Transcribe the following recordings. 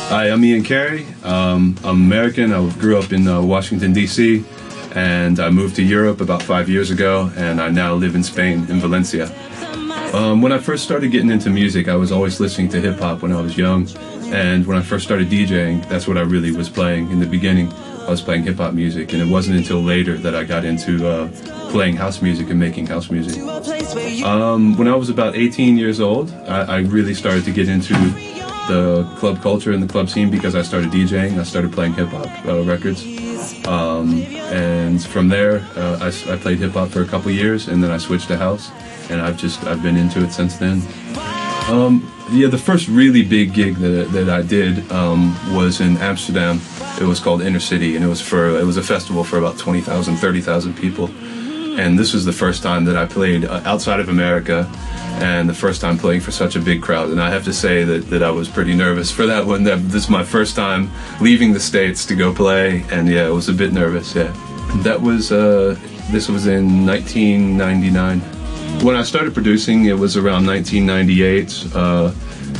Hi, I'm Ian Carey. I'm American. I grew up in Washington, D.C., and I moved to Europe about 5 years ago, and I now live in Spain, in Valencia. When I first started getting into music, I was always listening to hip-hop when I was young, and when I first started DJing, that's what I really was playing. In the beginning, I was playing hip-hop music, and it wasn't until later that I got into playing house music and making house music. When I was about 18 years old, I really started to get into the club culture and the club scene because I started DJing. I started playing hip-hop records. And from there, I played hip-hop for a couple years, and then I switched to house, and I've been into it since then. Yeah, the first really big gig that I did was in Amsterdam. It was called Inner City, and it was a festival for about 20,000, 30,000 people. And this was the first time that I played outside of America, and the first time playing for such a big crowd. And I have to say that I was pretty nervous for that one. This is my first time leaving the States to go play, and yeah, I was a bit nervous, yeah. That was, this was in 1999. When I started producing, it was around 1998,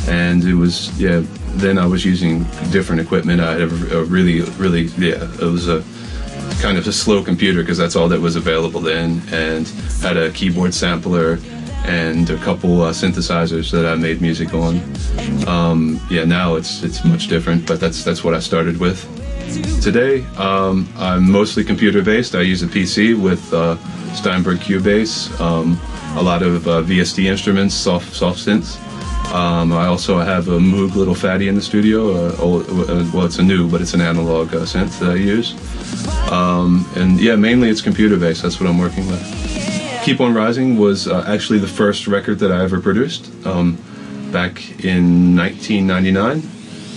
and it was, yeah, then I was using different equipment. I had a really, yeah, it was a kind of a slow computer because that's all that was available then, and had a keyboard sampler and a couple synthesizers that I made music on. Yeah, now it's much different, but that's what I started with. Today, I'm mostly computer-based. I use a PC with Steinberg Cubase, a lot of VST instruments, soft synths. I also have a Moog Little Fatty in the studio. Well, it's a new, but it's an analog synth that I use. And yeah, mainly it's computer-based. That's what I'm working with. Keep on Rising was actually the first record that I ever produced. Back in 1999,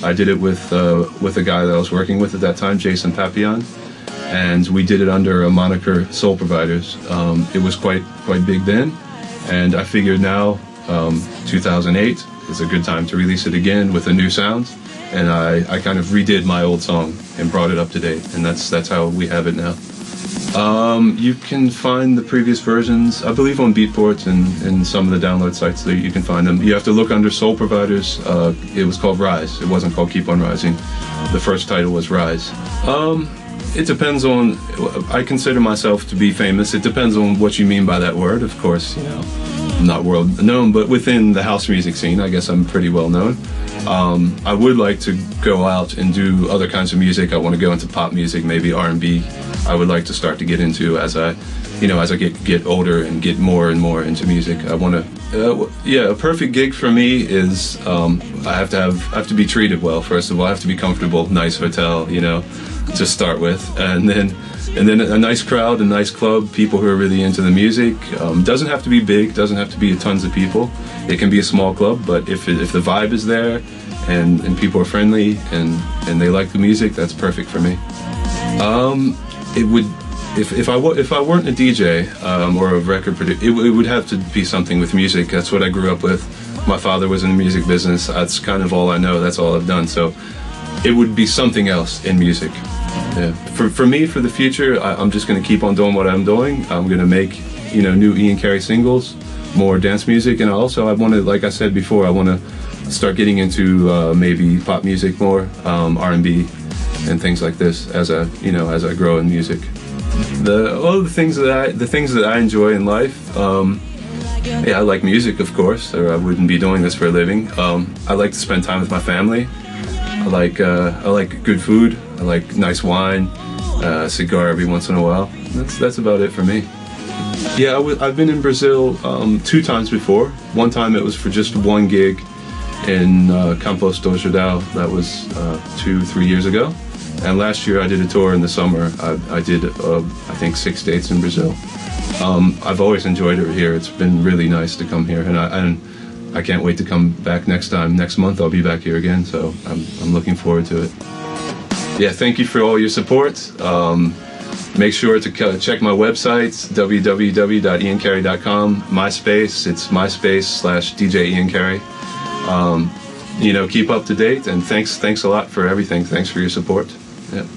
I did it with a guy that I was working with at that time, Jason Papillon, and we did it under a moniker Soul Providers. It was quite big then, and I figured now, 2008 is a good time to release it again with a new sound, and I kind of redid my old song and brought it up to date, and that's how we have it now. You can find the previous versions, I believe, on Beatport and some of the download sites that you can find them. You have to look under Soul Providers. It was called Rise. It wasn't called Keep on Rising. The first title was Rise. It depends on, I consider myself to be famous. It depends on what you mean by that word, of course, you know. I'm not world known, but within the house music scene, I guess I'm pretty well known. I would like to go out and do other kinds of music. I want to go into pop music, maybe R&B. I would like to start to get into as I get older and get more and more into music. I want to, yeah, a perfect gig for me is I have to be treated well. First of all, I have to be comfortable, nice hotel, you know, to start with, and then a nice crowd, a nice club, people who are really into the music. Doesn't have to be big, doesn't have to be tons of people. It can be a small club, but if the vibe is there and people are friendly and they like the music, that's perfect for me. It would, if I weren't a DJ or a record producer, it would have to be something with music. That's what I grew up with. My father was in the music business. That's kind of all I know. That's all I've done. So it would be something else in music. Yeah. For me, for the future, I'm just going to keep on doing what I'm doing. I'm going to make, you know, new Ian Carey singles, more dance music, and also I want to, like I said before, I want to start getting into maybe pop music more, R&B, and things like this as I grow in music. All the things that I enjoy in life. Yeah, I like music, of course, or I wouldn't be doing this for a living. I like to spend time with my family. I like good food. I like nice wine, cigar every once in a while. That's about it for me. Yeah, I've been in Brazil 2 times before. One time it was for just one gig in Campos do Jordão. That was 2-3 years ago. And last year I did a tour in the summer. I did, I think, 6 dates in Brazil. I've always enjoyed it here. It's been really nice to come here, and I can't wait to come back next time. Next month I'll be back here again, so I'm looking forward to it. Yeah, thank you for all your support. Make sure to check my website, www.iancarey.com. MySpace, it's MySpace/DJ Ian Carey. You know, keep up to date, and thanks a lot for everything. Thanks for your support. Yeah.